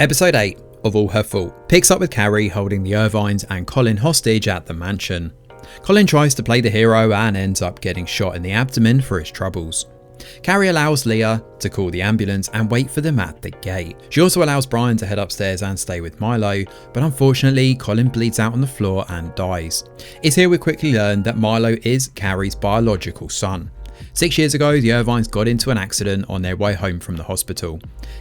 Episode 8 of All Her Fault picks up with Carrie holding the Irvines and Colin hostage at the mansion. Colin tries to play the hero and ends up getting shot in the abdomen for his troubles. Carrie allows Leah to call the ambulance and wait for them at the gate. She also allows Brian to head upstairs and stay with Milo, but unfortunately Colin bleeds out on the floor and dies. It's here we quickly learn that Milo is Carrie's biological son. 6 years ago, the Irvines got into an accident on their way home from the hospital.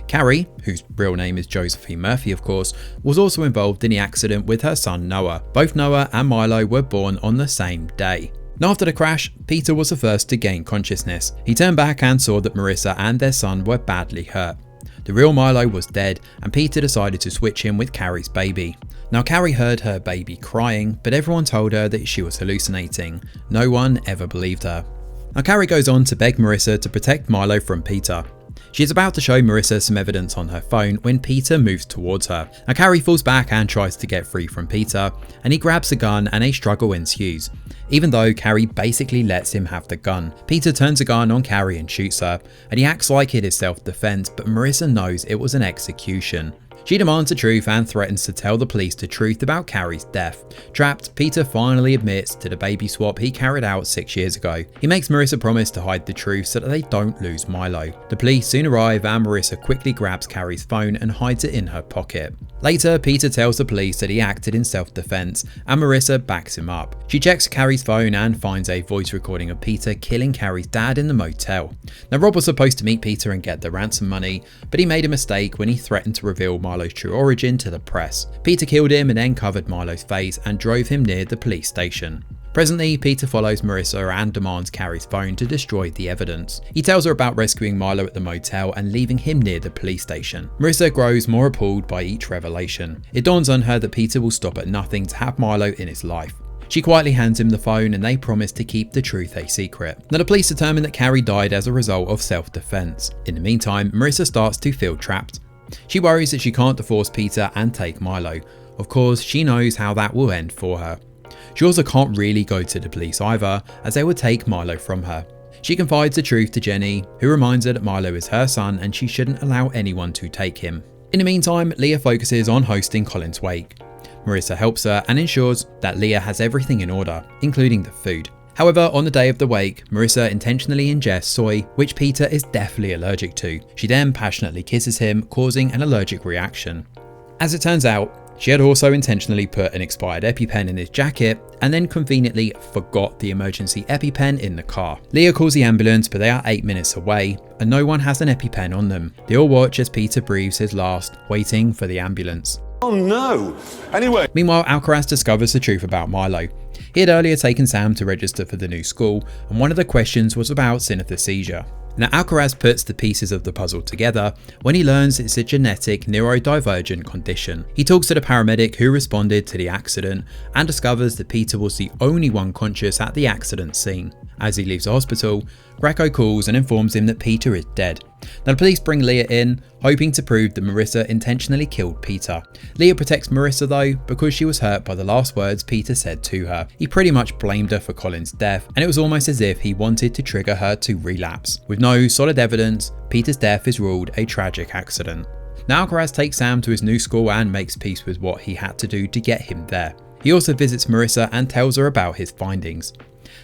Carrie, whose real name is Josephine Murphy of course, was also involved in the accident with her son Noah. Both Noah and Milo were born on the same day. Now after the crash, Peter was the first to gain consciousness. He turned back and saw that Marissa and their son were badly hurt. The real Milo was dead and Peter decided to switch him with Carrie's baby. Now Carrie heard her baby crying, but everyone told her that she was hallucinating. No one ever believed her. Now Carrie goes on to beg Marissa to protect Milo from Peter. She is about to show Marissa some evidence on her phone when Peter moves towards her. Now Carrie falls back and tries to get free from Peter, and he grabs a gun and a struggle ensues. Even though Carrie basically lets him have the gun, Peter turns a gun on Carrie and shoots her, and he acts like it is self-defense, but Marissa knows it was an execution. She demands the truth and threatens to tell the police the truth about Carrie's death. Trapped, Peter finally admits to the baby swap he carried out 6 years ago. He makes Marissa promise to hide the truth so that they don't lose Milo. The police soon arrive and Marissa quickly grabs Carrie's phone and hides it in her pocket. Later, Peter tells the police that he acted in self-defense and Marissa backs him up. She checks Carrie's phone and finds a voice recording of Peter killing Carrie's dad in the motel. Now Rob was supposed to meet Peter and get the ransom money, but he made a mistake when he threatened to reveal Milo's true origin to the press. Peter killed him and then covered Milo's face and drove him near the police station. Presently, Peter follows Marissa and demands Carrie's phone to destroy the evidence. He tells her about rescuing Milo at the motel and leaving him near the police station. Marissa grows more appalled by each revelation. It dawns on her that Peter will stop at nothing to have Milo in his life. She quietly hands him the phone and they promise to keep the truth a secret. Now the police determine that Carrie died as a result of self-defense. In the meantime, Marissa starts to feel trapped. She worries that she can't divorce Peter and take Milo. Of course, she knows how that will end for her. She also can't really go to the police either, as they would take Milo from her. She confides the truth to Jenny, who reminds her that Milo is her son and she shouldn't allow anyone to take him. In the meantime, Leah focuses on hosting Colin's wake. Marissa helps her and ensures that Leah has everything in order, including the food. However, on the day of the wake, Marissa intentionally ingests soy, which Peter is deathly allergic to. She then passionately kisses him, causing an allergic reaction. As it turns out, she had also intentionally put an expired EpiPen in his jacket and then conveniently forgot the emergency EpiPen in the car. Leah calls the ambulance, but they are 8 minutes away and no one has an EpiPen on them. They all watch as Peter breathes his last, waiting for the ambulance. Oh no! Anyway. Meanwhile, Alcaraz discovers the truth about Milo. He had earlier taken Sam to register for the new school, and one of the questions was about synesthesia. Now Alcaraz puts the pieces of the puzzle together when he learns it's a genetic neurodivergent condition. He talks to the paramedic who responded to the accident and discovers that Peter was the only one conscious at the accident scene. As he leaves the hospital, Greco calls and informs him that Peter is dead. Now the police bring Leah in, hoping to prove that Marissa intentionally killed Peter. Leah protects Marissa though, because she was hurt by the last words Peter said to her. He pretty much blamed her for Colin's death, and it was almost as if he wanted to trigger her to relapse. With no solid evidence, Peter's death is ruled a tragic accident. Now Alcaraz takes Sam to his new school and makes peace with what he had to do to get him there. He also visits Marissa and tells her about his findings.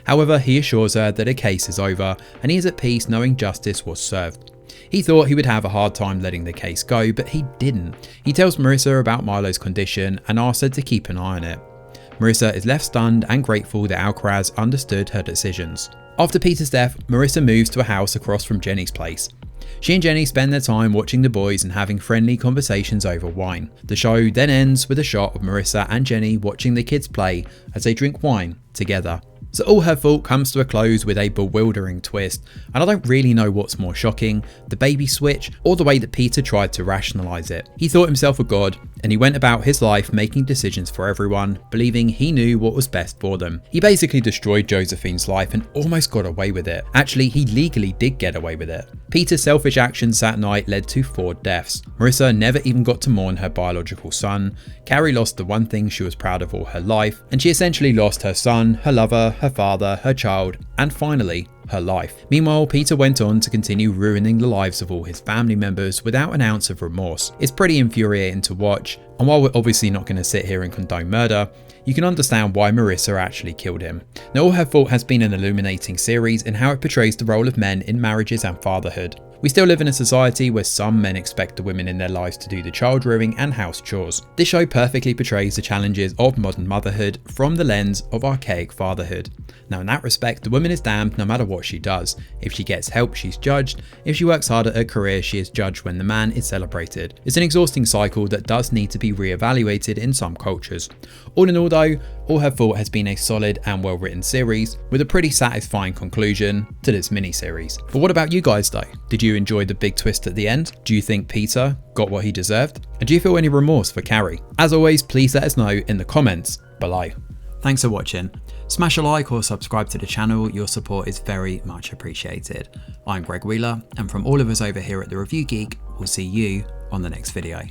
However, he assures her that a case is over and he is at peace knowing justice was served. He thought he would have a hard time letting the case go, but he didn't. He tells Marissa about Milo's condition and asks her to keep an eye on it. Marissa is left stunned and grateful that Alcaraz understood her decisions. After Peter's death, Marissa moves to a house across from Jenny's place. She and Jenny spend their time watching the boys and having friendly conversations over wine. The show then ends with a shot of Marissa and Jenny watching the kids play as they drink wine together. So All Her Fault comes to a close with a bewildering twist, and I don't really know what's more shocking, the baby switch or the way that Peter tried to rationalize it. He thought himself a god and he went about his life making decisions for everyone, believing he knew what was best for them. He basically destroyed Josephine's life and almost got away with it. Actually, he legally did get away with it. Peter's selfish actions that night led to 4 deaths. Marissa never even got to mourn her biological son. Carrie lost the one thing she was proud of all her life, and she essentially lost her son, her lover, her father, her child, and finally, her life. Meanwhile, Peter went on to continue ruining the lives of all his family members without an ounce of remorse. It's pretty infuriating to watch, and while we're obviously not going to sit here and condone murder, you can understand why Marissa actually killed him. Now, All Her Fault has been an illuminating series in how it portrays the role of men in marriages and fatherhood. We still live in a society where some men expect the women in their lives to do the child rearing and house chores. This show perfectly portrays the challenges of modern motherhood from the lens of archaic fatherhood. Now, in that respect, the woman is damned no matter what she does. If she gets help, she's judged. If she works hard at her career, she is judged when the man is celebrated. It's an exhausting cycle that does need to be re-evaluated in some cultures. All in all though, All Her Fault has been a solid and well-written series with a pretty satisfying conclusion to this mini-series. But what about you guys though? Did you enjoy the big twist at the end? Do you think Peter got what he deserved? And do you feel any remorse for Carrie? As always, please let us know in the comments below. Thanks for watching. Smash a like or subscribe to the channel, your support is very much appreciated. I'm Greg Wheeler, and from all of us over here at The Review Geek, we'll see you on the next video.